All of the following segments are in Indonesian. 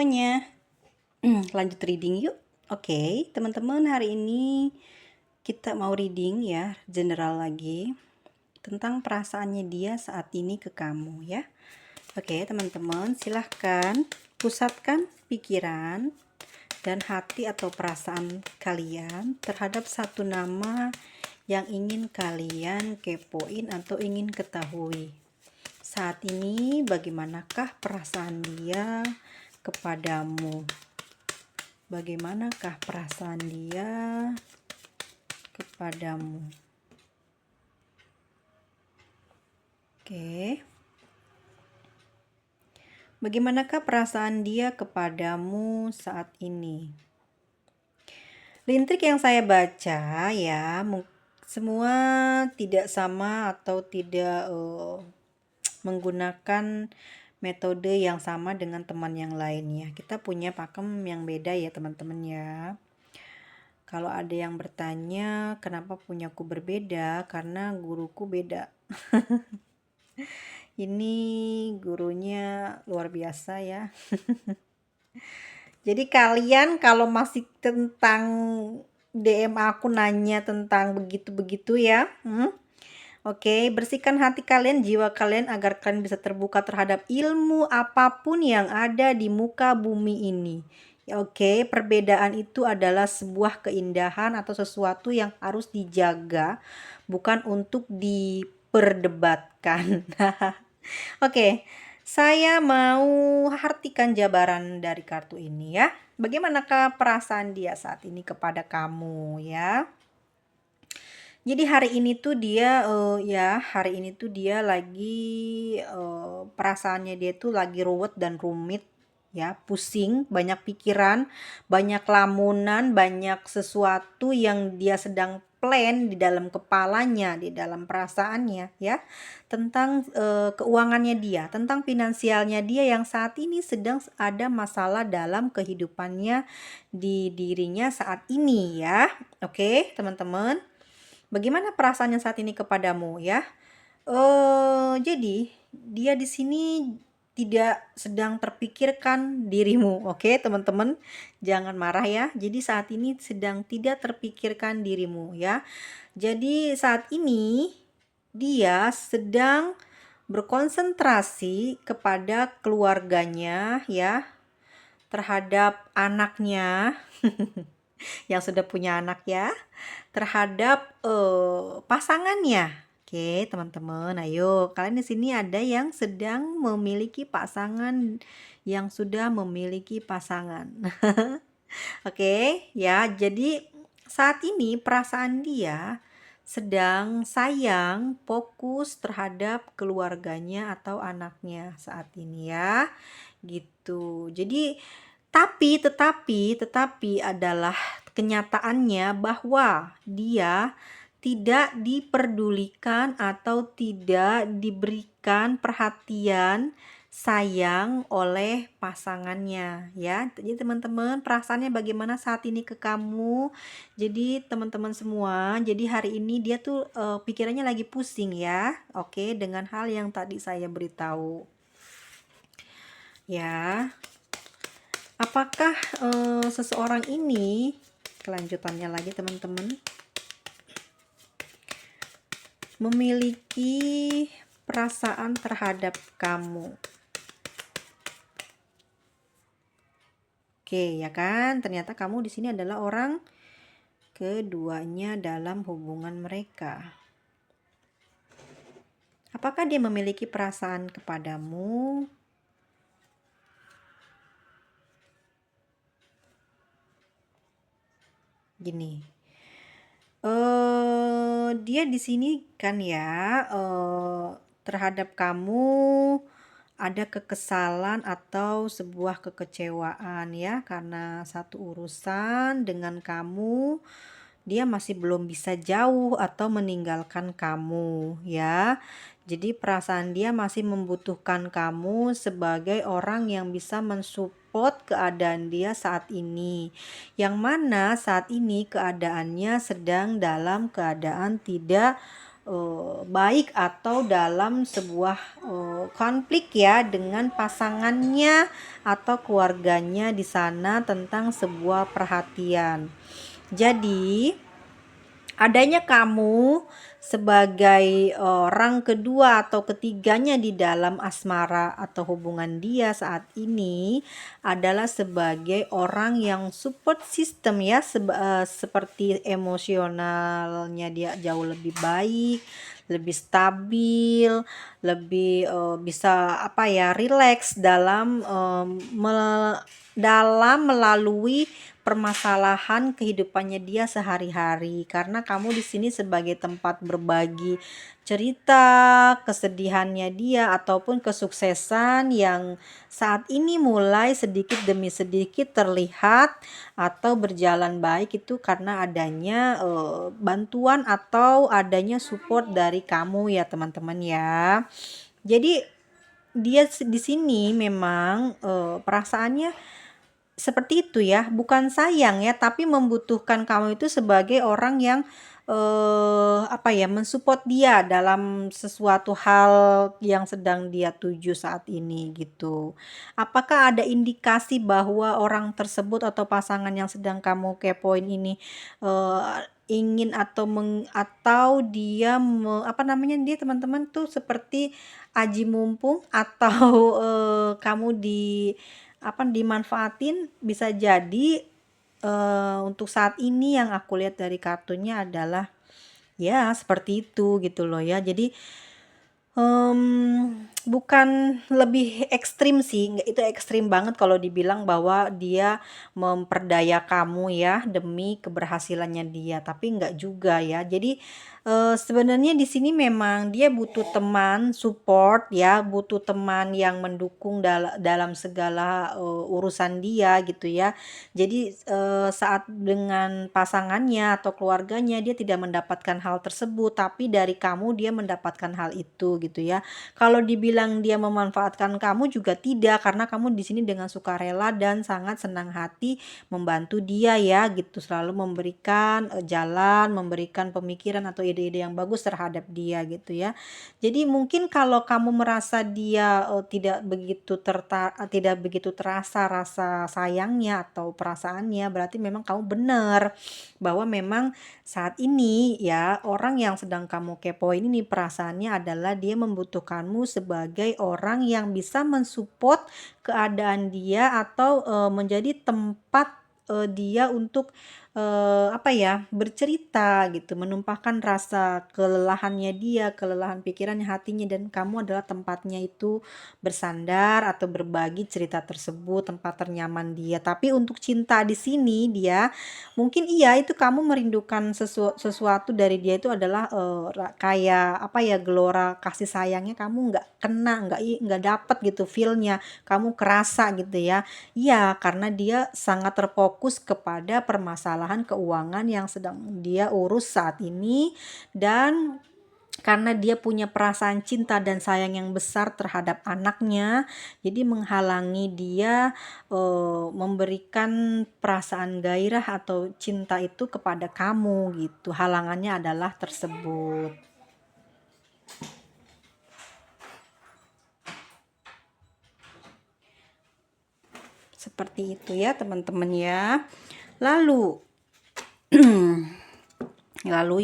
semuanya. Lanjut reading yuk. Oke, teman-teman, hari ini kita mau reading ya, general lagi tentang perasaannya dia saat ini ke kamu ya. Oke, teman-teman, silahkan pusatkan pikiran dan hati atau perasaan kalian terhadap satu nama yang ingin kalian kepoin atau ingin ketahui. Saat ini bagaimanakah perasaan dia kepadamu? Bagaimanakah perasaan dia kepadamu? Oke. Bagaimanakah perasaan dia kepadamu saat ini? Lintrik yang saya baca ya, semua tidak sama atau tidak menggunakan metode yang sama dengan teman yang lainnya. Kita punya pakem yang beda ya teman-teman ya. Kalau ada yang bertanya kenapa punyaku berbeda, karena guruku beda. Ini gurunya luar biasa ya. Jadi kalian kalau masih tentang DM aku nanya tentang begitu-begitu ya. Oke, bersihkan hati kalian, jiwa kalian agar kalian bisa terbuka terhadap ilmu apapun yang ada di muka bumi ini. Oke, perbedaan itu adalah sebuah keindahan atau sesuatu yang harus dijaga, bukan untuk diperdebatkan. Oke, saya mau artikan jabaran dari kartu ini ya. Bagaimanakah perasaan dia saat ini kepada kamu ya? Jadi hari ini tuh dia lagi perasaannya dia tuh lagi ruwet dan rumit ya, pusing, banyak pikiran, banyak lamunan, banyak sesuatu yang dia sedang plan di dalam kepalanya, di dalam perasaannya ya, tentang keuangannya dia, tentang finansialnya dia yang saat ini sedang ada masalah dalam kehidupannya di dirinya saat ini ya. Oke, teman-teman. Bagaimana perasaannya saat ini kepadamu ya? Jadi dia di sini tidak sedang terpikirkan dirimu, oke teman-teman? Jangan marah ya. Jadi saat ini sedang tidak terpikirkan dirimu ya. Jadi saat ini dia sedang berkonsentrasi kepada keluarganya ya, terhadap anaknya. Yang sudah punya anak ya, terhadap pasangannya. Oke, teman-teman, ayo kalian di sini ada yang sedang memiliki pasangan, yang sudah memiliki pasangan. Oke, ya. Jadi saat ini perasaan dia sedang sayang, fokus terhadap keluarganya atau anaknya saat ini ya. Gitu. Jadi tetapi adalah kenyataannya bahwa dia tidak diperdulikan atau tidak diberikan perhatian sayang oleh pasangannya ya. Jadi teman-teman, perasaannya bagaimana saat ini ke kamu? Jadi teman-teman semua, jadi hari ini dia tuh pikirannya lagi pusing ya. Oke, dengan hal yang tadi saya beritahu. Ya. Apakah seseorang ini, kelanjutannya lagi teman-teman, memiliki perasaan terhadap kamu? Oke, ya kan? Ternyata kamu di sini adalah orang keduanya dalam hubungan mereka. Apakah dia memiliki perasaan kepadamu? Gini, dia di sini kan ya, terhadap kamu ada kekesalan atau sebuah kekecewaan ya, karena satu urusan dengan kamu dia masih belum bisa jauh atau meninggalkan kamu ya. Jadi perasaan dia masih membutuhkan kamu sebagai orang yang bisa mensupport keadaan dia saat ini. Yang mana saat ini keadaannya sedang dalam keadaan tidak baik atau dalam sebuah konflik ya dengan pasangannya atau keluarganya di sana tentang sebuah perhatian. Jadi adanya kamu sebagai orang kedua atau ketiganya di dalam asmara atau hubungan dia saat ini adalah sebagai orang yang support system ya, seperti emosionalnya dia jauh lebih baik, lebih stabil, lebih bisa apa ya, rileks dalam melalui permasalahan kehidupannya dia sehari-hari, karena kamu di sini sebagai tempat berbagi cerita, kesedihannya dia ataupun kesuksesan yang saat ini mulai sedikit demi sedikit terlihat atau berjalan baik, itu karena adanya bantuan atau adanya support dari kamu ya teman-teman ya. Jadi dia di sini memang perasaannya seperti itu ya, bukan sayang ya, tapi membutuhkan kamu itu sebagai orang yang apa ya, mensupport dia dalam sesuatu hal yang sedang dia tuju saat ini gitu. Apakah ada indikasi bahwa orang tersebut atau pasangan yang sedang kamu kepoin ini ingin atau dia apa namanya, dia teman-teman tuh seperti aji mumpung atau kamu dimanfaatin, bisa jadi untuk saat ini yang aku lihat dari kartunya adalah ya seperti itu gitu loh ya. Jadi bukan lebih ekstrim sih, nggak itu ekstrim banget kalau dibilang bahwa dia memperdaya kamu ya demi keberhasilannya dia, tapi nggak juga ya. Jadi sebenarnya di sini memang dia butuh teman support ya, butuh teman yang mendukung dalam segala urusan dia gitu ya. Jadi saat dengan pasangannya atau keluarganya dia tidak mendapatkan hal tersebut, tapi dari kamu dia mendapatkan hal itu gitu ya. Kalau dibilang dia memanfaatkan kamu juga tidak, karena kamu di sini dengan sukarela dan sangat senang hati membantu dia ya gitu, selalu memberikan jalan, memberikan pemikiran atau ide-ide yang bagus terhadap dia gitu ya. Jadi mungkin kalau kamu merasa dia tidak begitu terasa rasa sayangnya atau perasaannya, berarti memang kamu benar bahwa memang saat ini ya, orang yang sedang kamu kepoin ini perasaannya adalah dia membutuhkanmu sebagai orang yang bisa mensupport keadaan dia atau menjadi tempat dia untuk apa ya, bercerita gitu, menumpahkan rasa kelelahannya dia, kelelahan pikirannya, hatinya, dan kamu adalah tempatnya itu bersandar atau berbagi cerita tersebut, tempat ternyaman dia. Tapi untuk cinta di sini dia mungkin iya, itu kamu merindukan sesuatu dari dia itu adalah kayak apa ya, gelora kasih sayangnya kamu nggak kena, nggak dapet gitu feel-nya, kamu kerasa gitu ya. Iya, karena dia sangat terfokus kepada permasalahan keuangan yang sedang dia urus saat ini, dan karena dia punya perasaan cinta dan sayang yang besar terhadap anaknya, jadi menghalangi dia memberikan perasaan gairah atau cinta itu kepada kamu gitu. Halangannya adalah tersebut. Seperti itu ya teman-teman ya. Lalu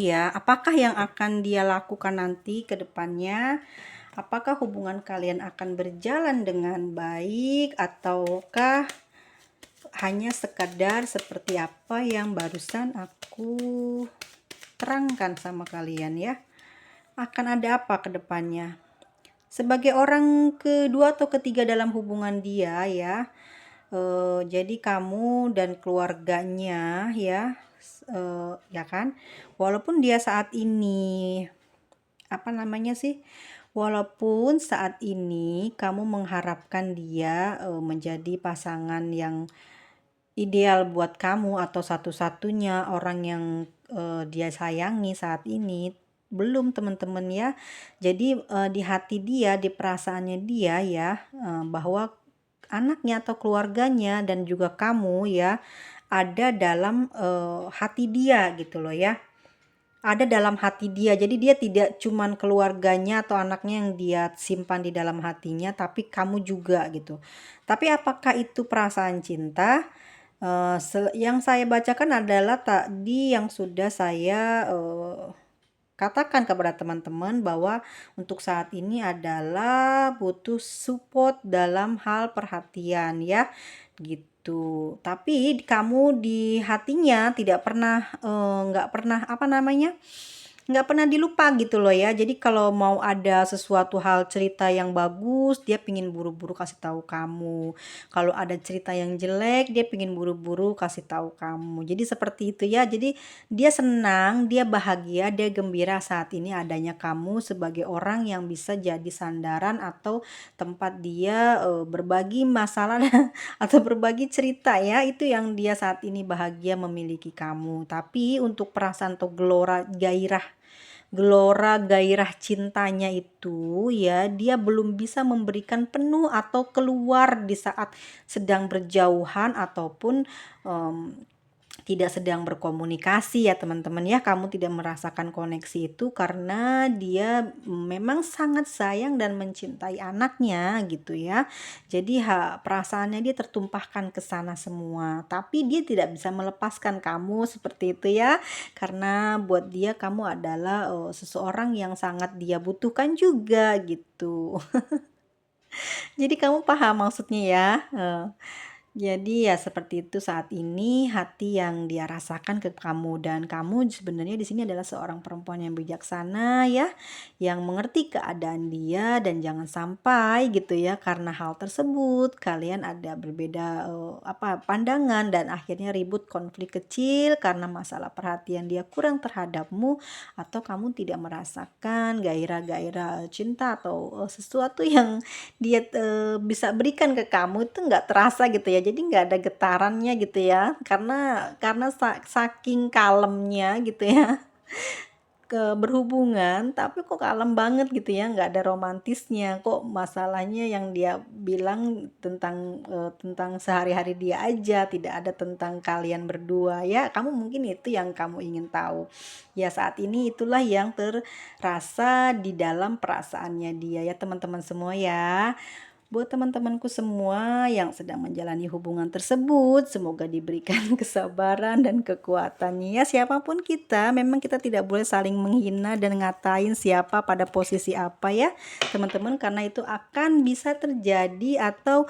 ya, apakah yang akan dia lakukan nanti ke depannya? Apakah hubungan kalian akan berjalan dengan baik ataukah hanya sekadar seperti apa yang barusan aku terangkan sama kalian ya? Akan ada apa ke depannya? Sebagai orang kedua atau ketiga dalam hubungan dia ya, jadi kamu dan keluarganya ya, ya kan, walaupun dia saat ini apa namanya sih, walaupun saat ini kamu mengharapkan dia menjadi pasangan yang ideal buat kamu atau satu-satunya orang yang dia sayangi saat ini, belum teman-teman ya. Jadi di hati dia, di perasaannya dia ya, bahwa anaknya atau keluarganya dan juga kamu ya ada dalam hati dia gitu loh ya. ada dalam hati dia. Jadi dia tidak cuman keluarganya atau anaknya yang dia simpan di dalam hatinya, tapi kamu juga gitu. Tapi apakah itu perasaan cinta? Yang saya bacakan adalah tadi yang sudah saya katakan kepada teman-teman bahwa untuk saat ini adalah butuh support dalam hal perhatian ya, gitu. Tapi kamu di hatinya tidak pernah, nggak pernah apa namanya, nggak pernah dilupa gitu loh ya. Jadi kalau mau ada sesuatu hal cerita yang bagus, dia pingin buru-buru kasih tahu kamu. Kalau ada cerita yang jelek, dia pingin buru-buru kasih tahu kamu. Jadi seperti itu ya. Jadi dia senang, dia bahagia, dia gembira saat ini adanya kamu sebagai orang yang bisa jadi sandaran atau tempat dia berbagi masalah atau berbagi cerita ya. Itu yang dia saat ini bahagia memiliki kamu. Tapi untuk perasaan atau gairah cintanya itu ya, dia belum bisa memberikan penuh atau keluar di saat sedang berjauhan ataupun tidak sedang berkomunikasi ya teman-teman ya. Kamu tidak merasakan koneksi itu karena dia memang sangat sayang dan mencintai anaknya gitu ya. Jadi perasaannya dia tertumpahkan ke sana semua, tapi dia tidak bisa melepaskan kamu seperti itu ya, karena buat dia kamu adalah seseorang yang sangat dia butuhkan juga gitu. Jadi kamu paham maksudnya ya. Jadi ya seperti itu saat ini hati yang dia rasakan ke kamu, dan kamu sebenarnya di sini adalah seorang perempuan yang bijaksana ya, yang mengerti keadaan dia, dan jangan sampai gitu ya karena hal tersebut kalian ada berbeda pandangan dan akhirnya ribut konflik kecil karena masalah perhatian dia kurang terhadapmu, atau kamu tidak merasakan gairah-gairah cinta atau sesuatu yang dia bisa berikan ke kamu itu nggak terasa gitu ya. Jadi nggak ada getarannya gitu ya, karena saking kalemnya gitu ya berhubungan, tapi kok kalem banget gitu ya, nggak ada romantisnya. Kok masalahnya yang dia bilang tentang sehari-hari dia aja, tidak ada tentang kalian berdua ya. Kamu mungkin itu yang kamu ingin tahu. Ya saat ini itulah yang terasa di dalam perasaannya dia ya teman-teman semua ya. Buat teman-temanku semua yang sedang menjalani hubungan tersebut, semoga diberikan kesabaran dan kekuatannya ya. Siapapun kita, memang kita tidak boleh saling menghina dan ngatain siapa pada posisi apa ya teman-teman, karena itu akan bisa terjadi atau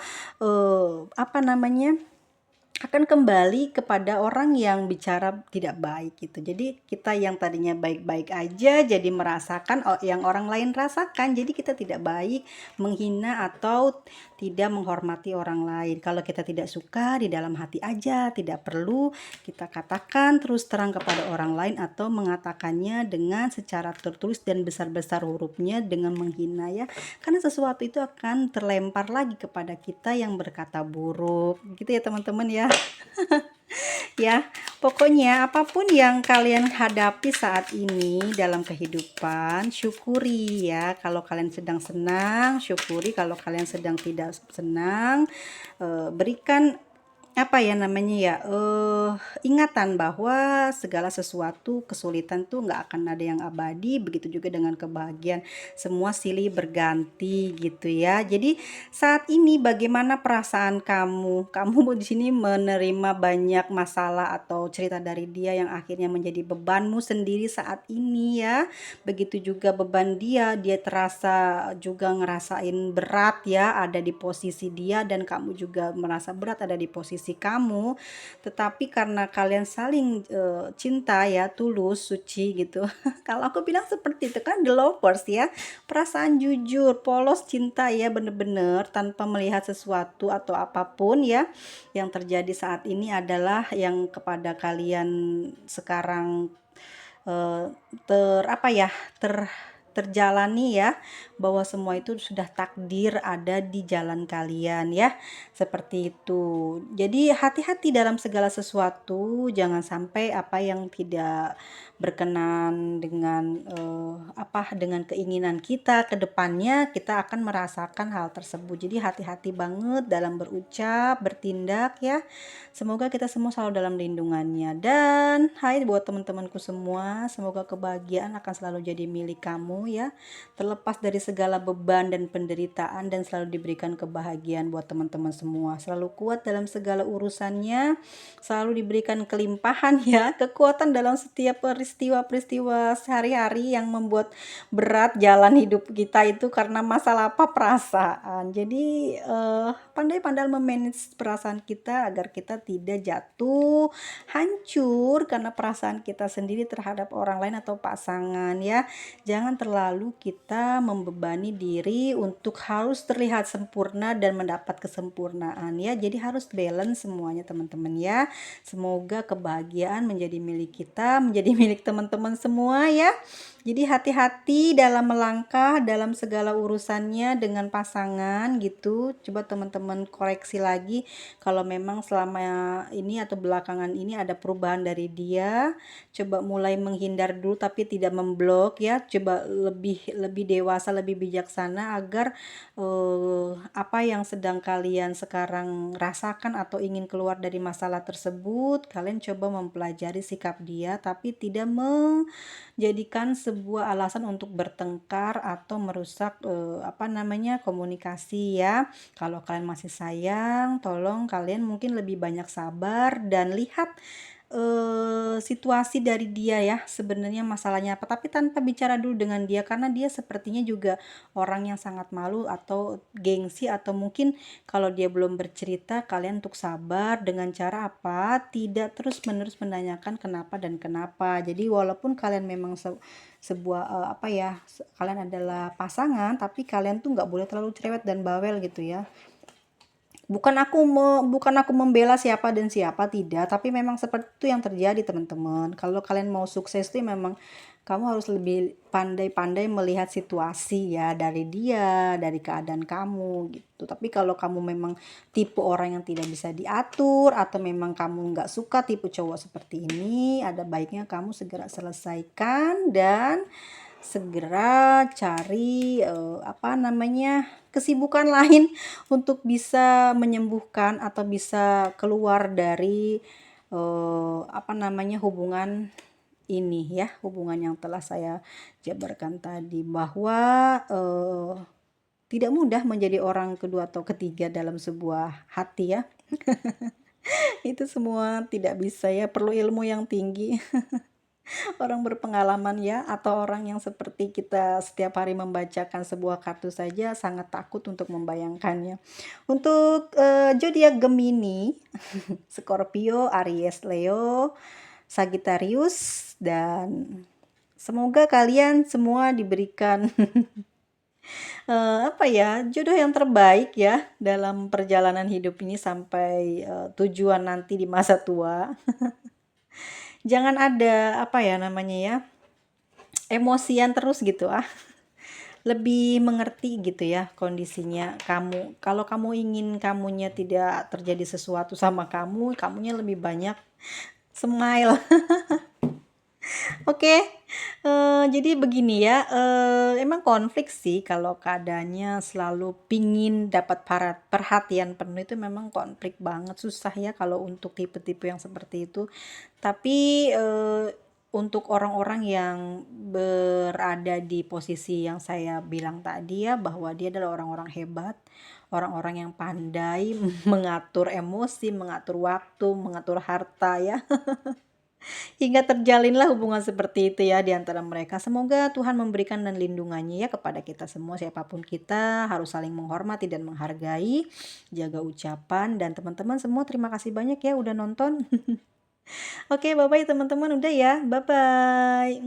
akan kembali kepada orang yang bicara tidak baik gitu. Jadi kita yang tadinya baik-baik aja jadi merasakan yang orang lain rasakan. Jadi kita tidak baik menghina atau tidak menghormati orang lain. Kalau kita tidak suka di dalam hati aja, tidak perlu kita katakan terus terang kepada orang lain atau mengatakannya dengan secara tertulis dan besar-besar hurufnya dengan menghina ya. Karena sesuatu itu akan terlempar lagi kepada kita yang berkata buruk. Gitu ya teman-teman ya. Ya, pokoknya apapun yang kalian hadapi saat ini dalam kehidupan, syukuri ya. Kalau kalian sedang senang, syukuri. Kalau kalian sedang tidak senang, berikan ingatan bahwa segala sesuatu kesulitan tuh nggak akan ada yang abadi, begitu juga dengan kebahagiaan, semua silih berganti gitu ya. Jadi saat ini bagaimana perasaan kamu di sini menerima banyak masalah atau cerita dari dia yang akhirnya menjadi bebanmu sendiri saat ini ya. Begitu juga beban dia terasa juga ngerasain berat ya, ada di posisi dia, dan kamu juga merasa berat ada di posisi kamu. Tetapi karena kalian saling cinta ya, tulus, suci gitu. Kalau aku bilang seperti itu kan the lovers ya, perasaan jujur, polos cinta ya, bener-bener tanpa melihat sesuatu atau apapun ya yang terjadi saat ini adalah yang kepada kalian sekarang eh, ter apa ya ter terjalani ya, bahwa semua itu sudah takdir ada di jalan kalian ya, seperti itu. Jadi hati-hati dalam segala sesuatu, jangan sampai apa yang tidak berkenan dengan dengan keinginan kita ke depannya kita akan merasakan hal tersebut. Jadi hati-hati banget dalam berucap, bertindak ya. Semoga kita semua selalu dalam lindungannya. Dan hai buat teman-temanku semua, semoga kebahagiaan akan selalu jadi milik kamu ya. Terlepas dari segala beban dan penderitaan dan selalu diberikan kebahagiaan buat teman-teman semua. Selalu kuat dalam segala urusannya, selalu diberikan kelimpahan ya, kekuatan dalam setiap peristiwa-peristiwa sehari-hari yang membuat berat jalan hidup kita itu karena masalah apa? Perasaan. Jadi pandai-pandai memanage perasaan kita agar kita tidak jatuh hancur karena perasaan kita sendiri terhadap orang lain atau pasangan ya. Jangan terlalu kita membebani diri untuk harus terlihat sempurna dan mendapat kesempurnaan ya. Jadi harus balance semuanya teman-teman ya. Semoga kebahagiaan menjadi milik kita, menjadi milik teman-teman semua ya. Jadi hati-hati dalam melangkah dalam segala urusannya dengan pasangan gitu. Coba teman-teman koreksi lagi kalau memang selama ini atau belakangan ini ada perubahan dari dia. Coba mulai menghindar dulu tapi tidak memblok ya. Coba lebih dewasa, lebih bijaksana agar apa yang sedang kalian sekarang rasakan atau ingin keluar dari masalah tersebut, kalian coba mempelajari sikap dia tapi tidak menjadikan sebuah alasan untuk bertengkar atau merusak komunikasi ya. Kalau kalian masih sayang, tolong kalian mungkin lebih banyak sabar dan lihat situasi dari dia ya, sebenarnya masalahnya apa, tapi tanpa bicara dulu dengan dia karena dia sepertinya juga orang yang sangat malu atau gengsi, atau mungkin kalau dia belum bercerita kalian untuk sabar dengan cara apa, tidak terus menerus menanyakan kenapa dan kenapa. Jadi walaupun kalian memang sebuah kalian adalah pasangan, tapi kalian tuh nggak boleh terlalu cerewet dan bawel gitu ya. Bukan aku membela siapa dan siapa, tidak, tapi memang seperti itu yang terjadi teman-teman. Kalau kalian mau sukses tuh memang kamu harus lebih pandai-pandai melihat situasi ya, dari dia, dari keadaan kamu gitu. Tapi kalau kamu memang tipe orang yang tidak bisa diatur atau memang kamu nggak suka tipe cowok seperti ini, ada baiknya kamu segera selesaikan dan segera cari kesibukan lain untuk bisa menyembuhkan atau bisa keluar dari hubungan ini ya, hubungan yang telah saya jabarkan tadi, bahwa tidak mudah menjadi orang kedua atau ketiga dalam sebuah hati ya. Itu semua tidak bisa ya, perlu ilmu yang tinggi. Orang berpengalaman ya, atau orang yang seperti kita setiap hari membacakan sebuah kartu saja sangat takut untuk membayangkannya. Untuk zodiak Gemini, Scorpio, Aries, Leo, Sagittarius, dan semoga kalian semua diberikan jodoh yang terbaik ya dalam perjalanan hidup ini sampai tujuan nanti di masa tua. Jangan ada emosian terus gitu lebih mengerti gitu ya kondisinya kamu. Kalau kamu ingin kamunya tidak terjadi sesuatu sama kamu, kamunya lebih banyak smile. Oke, jadi begini ya, emang konflik sih kalau keadaannya selalu pingin dapat perhatian penuh, itu memang konflik banget, susah ya kalau untuk tipe-tipe yang seperti itu. Tapi untuk orang-orang yang berada di posisi yang saya bilang tadi ya, bahwa dia adalah orang-orang hebat, orang-orang yang pandai mengatur emosi, mengatur waktu, mengatur harta ya. Hingga terjalinlah hubungan seperti itu ya di antara mereka. Semoga Tuhan memberikan dan lindungannya ya kepada kita semua, siapapun kita, harus saling menghormati dan menghargai, jaga ucapan, dan teman-teman semua terima kasih banyak ya udah nonton. Oke, bye-bye teman-teman, udah ya, bye-bye.